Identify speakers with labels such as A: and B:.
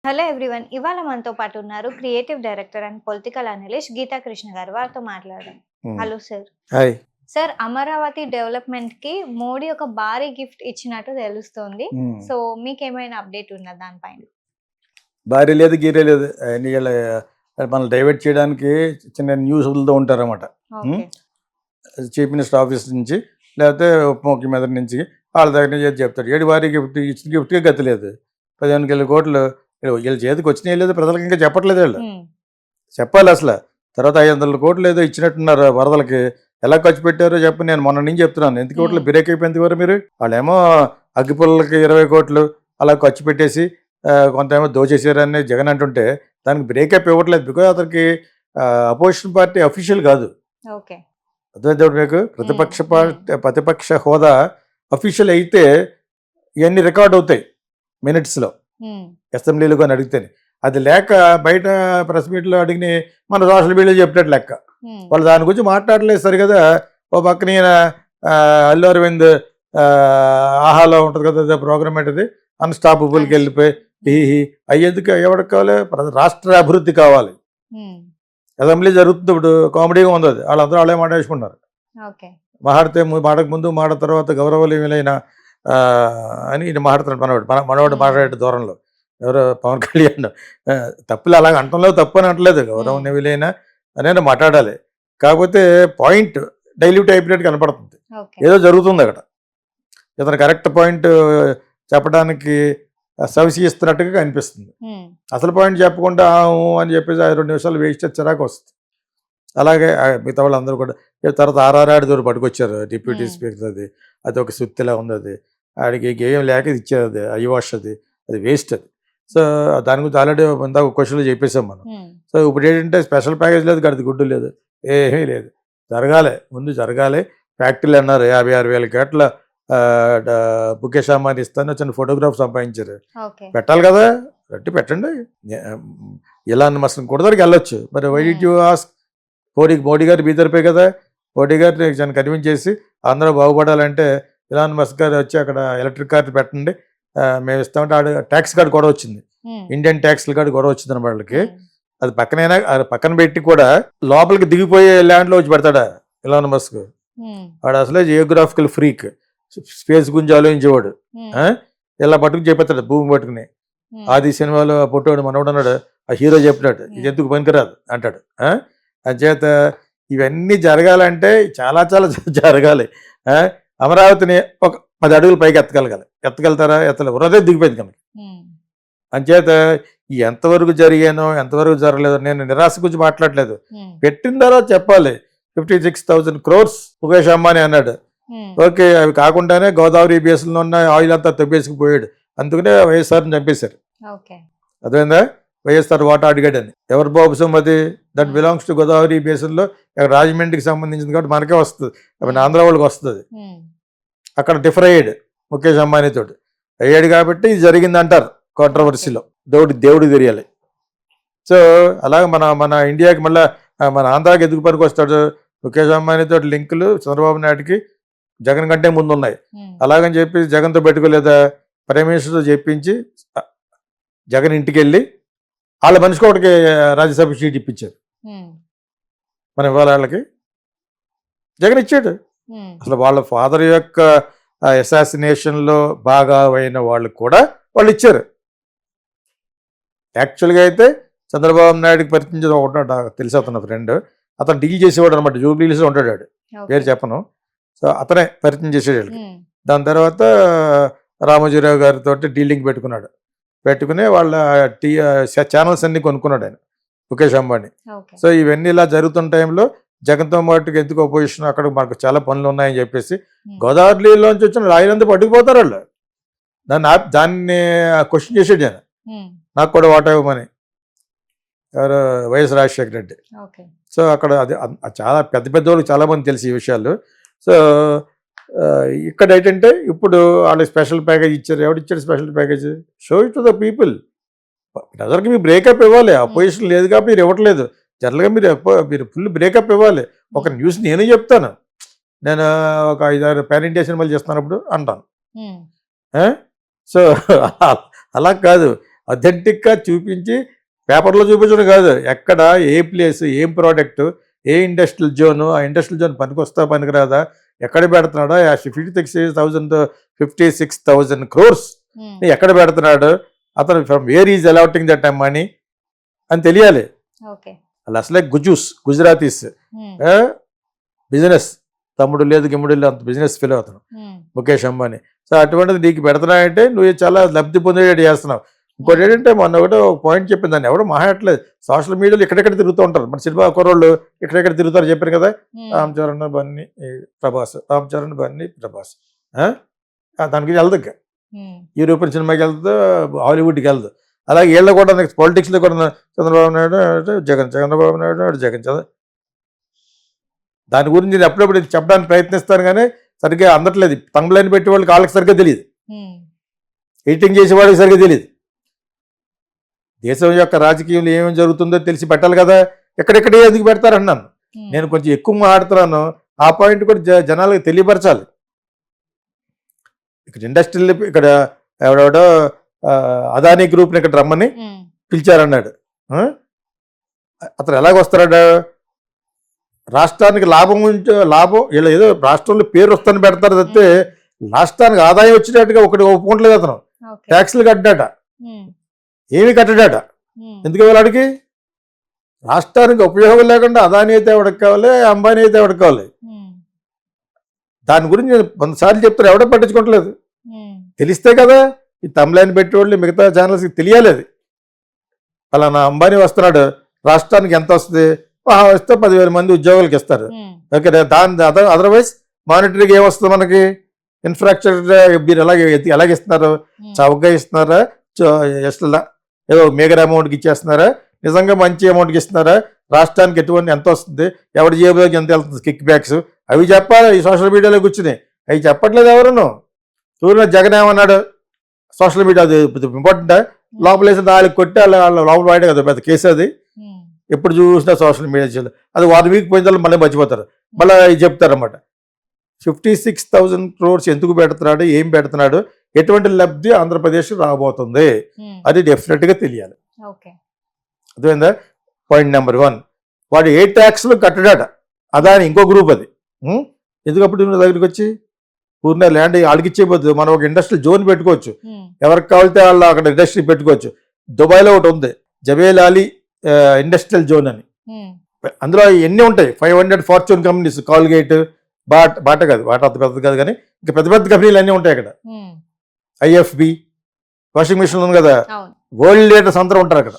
A: Hello everyone. ఇవాళ మనతో పాటు ఉన్నారు creative director and political analyst Geetha Krishna గారు. వారితో మాట్లాడదాం.
B: Hmm.
A: Hello sir.
B: Hi.
A: Sir, Amaravati డెవలప్మెంట్‌కి మోడీ ఒక భారీ గిఫ్ట్ ఇచ్చినట్టు తెలుస్తోంది.
B: హ్మ్.
A: సో, మీకేమైనా అప్డేట్ ఉందా దానిపైన?
B: భార్య లేదు, గీరే లేదు. అయన్నీ ఈళ్ళ మనల్ని డైవర్ట్ చేయడానికి చిన్న న్యూస్ వదులుతూ ఉంటారన్నమాట.
A: ఓకే.
B: చీఫ్ మినిస్టర్ ఆఫీస్ నుంచి లేకపోతే ఉప ముఖ్యమంత్రి నుంచి వాళ్ళ దగ్గర నుంచి ఏదో చెప్తాడు. ఏడు భారీ గిఫ్ట్ ఇచ్చిన గిఫ్ట్‌కే గతి లేదు. 15,000 కోట్లు వీళ్ళ చేతికి వచ్చినాయో లేదో ప్రజలకు ఇంకా చెప్పట్లేదు వీళ్ళు.
A: హ్మ్.
B: చెప్పాలి అసలు. తర్వాత 500 కోట్లు ఏదో ఇచ్చినట్టున్నారు వరదలకి. ఎలా ఖర్చు పెట్టారో చెప్పి నేను మొన్న నుంచి చెప్తున్నాను. ఎందుకు కోట్లు బ్రేక్ అయిపోయింది వారు మీరు? వాళ్ళేమో అగ్గిపుల్లలకి 20 కోట్లు అలా ఖర్చు పెట్టేసి కొంత ఏమో దోచేసారని జగన్ అంటుంటే దానికి బ్రేకప్ ఇవ్వట్లేదు. బికాజ్ అతనికి అపోజిషన్ పార్టీ అఫీషియల్ కాదు.
A: ఓకే.
B: అర్థమైంది మీకు? ప్రతిపక్ష హోదా అఫీషియల్ అయితే ఇవన్నీ రికార్డ్ అవుతాయి మినిట్స్లో, అసెంబ్లీలో కానీ అడిగితేనే. అది లేక బయట ప్రెస్ మీట్లో అడిగిన మన సోషల్ మీడియాలో చెప్పినట్టు లెక్క. వాళ్ళు దాని గురించి మాట్లాడలేదు సరి కదా. ఓ పక్కన ఈయన అల్లు అరవింద్ ఆహాలో ఉంటుంది కదా ప్రోగ్రామ్ ఏంటది, అన్స్టాపబుల్కి వెళ్ళిపోయి అయ్యేందుకు ఎవరికి కావాలి? రాష్ట్ర అభివృద్ధి కావాలి. అసెంబ్లీ జరుగుతుంది ఇప్పుడు, కామెడీగా ఉంది అది. వాళ్ళందరూ వాళ్ళే మాట వేసుకున్నారు. మాట్లాడితే మాటకు ముందు మాట తర్వాత గౌరవలీయులైన అని ఈయన మాట్లాడుతున్నాడు. మనవాడు మాట్లాడే దూరంలో ఎవరో పవన్ కళ్యాణ్ తప్పులు అలాగ అంటంలో తప్పు అని అంటలేదు. గౌరవనీయులైన అనేది మాట్లాడాలి. కాకపోతే పాయింట్ డైల్యూట్ అయిపోయినట్టు కనపడుతుంది. ఏదో జరుగుతుంది అక్కడ. ఇతను కరెక్ట్ పాయింట్ చెప్పడానికి సవిసి ఇస్తున్నట్టుగా కనిపిస్తుంది. అసలు పాయింట్ చెప్పకుండా అని చెప్పేసి 2 నిమిషాలు వేస్ట్ చిరాకు వస్తుంది. అలాగే మిగతా వాళ్ళు అందరూ కూడా తర్వాత ఆర్ఆర్ఆడి దూరం పట్టుకొచ్చారు డిప్యూటీ స్పీకర్. అది ఒక సుత్తిలా ఉంది. అది ఆడికి గేయం లేక ఇచ్చారు. అది అయ్యవాష్, అది వేస్ట్. అది సో దాని గురించి ఆల్రెడీ ఇందాక క్వశ్చన్లో చెప్పేసాం మనం. సో ఇప్పుడు ఏంటంటే స్పెషల్ ప్యాకేజ్ లేదు, గడిది గుడ్డు లేదు, ఏమీ లేదు. జరగాలి, ముందు జరగాలి. ఫ్యాక్టరీలు అన్నారు 56,000 కోట్ల ముఖేష్ అంబానీ ఇస్తాను చిన్న ఫోటోగ్రాఫ్ సంపాదించారు. పెట్టాలి కదా, పెట్టి పెట్టండి. ఇలాన్ మస్క్ కూడా దగ్గరికి వెళ్ళొచ్చు. మరి why did you ask? Modi గారు బీదరిపోయి కదా. మోడీ గారిని కన్విన్స్ చేసి అందరూ బాగుపడాలంటే ఇలాన్ మస్క్ గారు వచ్చి అక్కడ ఎలక్ట్రిక్ కార్ పెట్టండి మేము ఇస్తామంటే ఆడ ట్యాక్స్ కార్డు కూడా వచ్చింది. ఇండియన్ ట్యాక్స్ కార్డు కూడా వచ్చింది అన్నమాట వాళ్ళకి. అది పక్కన పెట్టి కూడా లోపలికి దిగిపోయే ల్యాండ్లో వచ్చి పెడతాడా ఇలాన్ మస్క్? వాడు అసలే జియోగ్రాఫికల్ ఫ్రీక్, స్పేస్ గురించి ఆలోచించేవాడు. ఇలా పట్టుకుని చెప్పేస్తాడు భూమి పట్టుకుని. ఆది సినిమాలో పుట్టోడు మనోడు అన్నాడు, ఆ హీరో చెప్పినాడు ఇది ఎందుకు పనికిరాదు అంటాడు. అంచేత ఇవన్నీ జరగాలంటే చాలా చాలా జరగాలి. అమరావతిని ఒక 10 అడుగులు పైకి ఎత్తగలుగుతారా? ఎత్తలే, దిగిపోయింది కనుక. అంచేత ఎంతవరకు జరిగానో ఎంతవరకు జరగలేదో నేను నిరాశ గురించి మాట్లాడలేదు. పెట్టిన తర్వాత చెప్పాలి. 56,000 crores ముఖేష్ అంబానీ అన్నాడు. ఓకే, అవి కాకుండానే గోదావరి బేసిన్లో ఉన్న ఆయిల్ అంతా తప్పేసుకుపోయాడు. అందుకనే వైఎస్ఆర్ని చంపేశారు. అదేందా వైఎస్ఆర్ వాటర్ అడిగాడని. ఎవరు బాబు సొమ్మది? దట్ బిలాంగ్స్ టు గోదావరి బేసిన్లో, రాజమండ్రికి సంబంధించింది కాబట్టి మనకే వస్తుంది, ఆంధ్ర వాళ్ళకి వస్తుంది. అక్కడ డిఫర్ అయ్యాడు ముఖేష్ అంబానీతో అయ్యాడు కాబట్టి ఇది జరిగింది అంటారు కాంట్రవర్సీలో. దేవుడికి తెలియాలి. సో అలాగే మన ఇండియాకి మళ్ళీ మన ఆంధ్రాకి ఎందుకు పనికి వస్తాడు? ముఖేష్ అంబానీతో లింకులు చంద్రబాబు నాయుడుకి జగన్ కంటే ముందు ఉన్నాయి. అలాగని చెప్పి జగన్తో పెట్టుకోలేదా? ప్రైమ్ మినిస్టర్తో చెప్పించి జగన్ ఇంటికి వెళ్ళి వాళ్ళ మనిషికి ఒకటికి రాజ్యసభ సీట్ ఇప్పించారు. మనం ఇవాళ వాళ్ళకి జగన్ ఇచ్చాడు. అసలు వాళ్ళ ఫాదర్ యొక్క అసాసినేషన్లో బాగా అయిన వాళ్ళు కూడా వాళ్ళు ఇచ్చారు. యాక్చువల్గా అయితే చంద్రబాబు నాయుడుకి పరిచయం ఒకటి తెలిసి అతను ఫ్రెండ్, అతను డీల్ చేసేవాడు అనమాట. జూబ్లీహిల్స్లో ఉంటాడు వాడు, పేరు చెప్పను. సో అతనే పరిచయం చేసేవాడు. దాని తర్వాత రామోజీరావు గారితో డీలింగ్ పెట్టుకుని వాళ్ళ ఛానల్స్ అన్ని కొనుక్కున్నాడు ఆయన ముఖేష్ అంబానీ. సో ఇవన్నీ ఇలా జరుగుతున్న టైంలో జగన్తో పాటుకి ఎందుకు అపోజిషన్, అక్కడ మాకు చాలా పనులు ఉన్నాయని చెప్పేసి గోదావరిలోంచి వచ్చిన రాయలంతా పట్టుకుపోతారు వాళ్ళు. దాన్ని క్వశ్చన్ చేసాడు ఆయన, నాకు కూడా వాటా ఇవ్వమని. ఎవరు? వైఎస్ రాజశేఖర రెడ్డి. సో అక్కడ అది చాలా పెద్ద వాళ్ళకి చాలామంది తెలిసి ఈ విషయాలు. సో ఇక్కడ ఏంటంటే ఇప్పుడు వాళ్ళు స్పెషల్ ప్యాకేజ్ ఇచ్చారు. ఎవడిచ్చాడు special package? Show it to the people. ప్రజలకి మీరు బ్రేకప్ ఇవ్వాలి. అపోజిషన్ లేదు కాబట్టి మీరు ఇవ్వట్లేదు. జనరల్గా మీరు ఫుల్ బ్రేకప్ ఇవ్వాలి. ఒక న్యూస్ నేను చెప్తాను, నేను ఒక 5-6 పాన్ ఇండియా సినిమాలు చేస్తున్నప్పుడు అంటాను. సో అలా కాదు, అథెంటిక్గా చూపించి పేపర్లో చూపించడం కాదు, ఎక్కడ ఏ ప్లేస్, ఏం ప్రోడక్ట్, ఏ ఇండస్ట్రియల్ జోన్, ఆ ఇండస్ట్రియల్ జోన్ పనికొస్తా పనికిరాదా, ఎక్కడ పెడుతున్నాడా, 56,000 crores ఎక్కడ పెడుతున్నాడు, అతను from where is allotting that money అని తెలియాలి.
A: ఓకే.
B: వాళ్ళు అసలే గుజరాతీస్ బిజినెస్ తమ్ముడు లేదు గిమ్ముడు లేదు, అంత బిజినెస్ ఫీల్ అవుతాను ముఖేష్ అంబానీ. సో అటువంటిది నీకు పెడుతున్నాయంటే నువ్వు చాలా లబ్ధి పొందేటట్టు చేస్తున్నావు. ఇంకోటి ఏంటంటే మొన్న ఒకటో పాయింట్ చెప్పింది, దాన్ని ఎవడో మాట్లాడలేదు. సోషల్ మీడియాలో ఎక్కడెక్కడ తిరుగుతూ ఉంటారు, మన సినిమా కుర్రోళ్ళు ఎక్కడెక్కడ తిరుగుతారు చెప్పారు కదా, రామ్ చరణ్ బన్నీ ప్రభాస్, రామ్ చరణ్ బన్నీ ప్రభాస్. దానికి వెళ్దు, యూరోపియన్ సినిమాకి వెళ్తుంది, హాలీవుడ్కి వెళ్దు. అలాగే వీళ్ళు కూడా నెక్స్ట్ పాలిటిక్స్లో కూడా చంద్రబాబు నాయుడు చంద్రబాబు నాయుడు జగన్ దాని గురించి నేను అప్పుడప్పుడు చెప్పడానికి ప్రయత్నిస్తాను కానీ సరిగ్గా అందట్లేదు. తంబలైన్ పెట్టే వాళ్ళకి వాళ్ళకి సరిగ్గా తెలియదు, ఎడిటింగ్ చేసే వాళ్ళకి సరిగ్గా తెలియదు. దేశం యొక్క రాజకీయంలో ఏమేమి జరుగుతుందో తెలిసి పెట్టాలి కదా, ఎక్కడెక్కడే ఎందుకు పెడతారన్నాను. నేను కొంచెం ఎక్కువ మాట్లాడుతున్నాను, ఆ పాయింట్ కూడా జనాలకు తెలియపరచాలి. ఇక్కడ ఇండస్ట్రియల్ ఇక్కడ ఎవడెవడో అదానీ గ్రూప్ని ఇక్కడ రమ్మని పిలిచారన్నాడు. అతను ఎలాగొస్తాడు, రాష్ట్రానికి లాభం వీళ్ళు ఏదో రాష్ట్రంలో పేరు వస్తాను పెడతారు తప్పితే రాష్ట్రానికి ఆదాయం వచ్చినట్టుగా ఒకటి ఒప్పుకోవట్లేదు. అతను ట్యాక్స్లు కట్టాట, ఏమి కట్టడాట. ఎందుకు వాడికి రాష్ట్రానికి ఉపయోగం లేకుండా అదానీ అయితే ఎవడికి కావాలి, అంబానీ అయితే ఎవడికి కావాలి. దాని గురించి నేను 100 సార్లు చెప్తాను, ఎవడో పట్టించుకోవట్లేదు. తెలిస్తే కదా ఈ తమిళని పెట్టేవాళ్ళు మిగతా ఛానల్స్కి తెలియాలి. అది పలానా అంబానీ వస్తున్నాడు, రాష్ట్రానికి ఎంత వస్తుంది, వస్తే 10,000 మంది ఉద్యోగాలకు ఇస్తారు. ఓకే, దాని అదర్వైజ్ మానిటరీగా ఏమొస్తుంది మనకి, ఇన్ఫ్రాస్ట్రక్చర్ మీరు ఎలాగ ఇస్తున్నారు, చౌకగా ఇస్తున్నారా, ఏదో మేగర్ అమౌంట్కి ఇచ్చేస్తున్నారా, నిజంగా మంచి అమౌంట్కి ఇస్తున్నారా, రాష్ట్రానికి ఎటువంటి ఎంత వస్తుంది, ఎవరి జేబులోకి ఎంత వెళ్తుంది, కిక్ బ్యాక్స్ అవి చెప్పాలి. ఈ సోషల్ మీడియాలో కూర్చుని అవి చెప్పట్లేదు ఎవరును. సూర్య జగన్ ఏమన్నాడు, సోషల్ మీడియా అది ఇంపార్టెంట్, లోపలేసి 4 కొట్టి లోపల వాడే కదా పెద్ద కేసు అది. ఎప్పుడు చూసినా సోషల్ మీడియా అది 1 వీక్ పోయిన తర్వాత మళ్ళీ మర్చిపోతారు, మళ్ళీ చెప్తారన్నమాట. 56,000 crores ఎందుకు పెడుతున్నాడు, ఏం పెడుతున్నాడు, ఎటువంటి లబ్ధి ఆంధ్రప్రదేశ్ రాబోతుంది, అది డెఫినెట్గా తెలియాలి. అర్థమైందా? పాయింట్ నెంబర్ 1, వాడు ఏ ట్యాక్స్లు కట్టడాట, అదాని ఇంకో గ్రూప్ అది. ఎందుకప్పుడు దగ్గరికి వచ్చి పూర్ణ ల్యాండ్ వాళ్ళకి ఇచ్చేయబోద్దు, మనం ఒక ఇండస్ట్రియల్ జోన్ పెట్టుకోవచ్చు, ఎవరికి కావాలితే వాళ్ళు అక్కడ ఇండస్ట్రీ పెట్టుకోవచ్చు. దుబాయ్లో ఒకటి ఉంది జబేల్ అలీ ఇండస్ట్రియల్ జోన్ అని, అందులో ఎన్ని ఉంటాయి, 500 ఫార్చ్యూన్ కంపెనీస్, కాల్గేట్, బాట కాదు, బాట అంత పెద్దది కాదు కానీ ఇంకా పెద్ద పెద్ద కంపెనీలు అన్నీ ఉంటాయి అక్కడ. IFB వాషింగ్ మిషన్ ఉంది కదా, వరల్డ్ లీడర్స్ అందరూ ఉంటారు అక్కడ.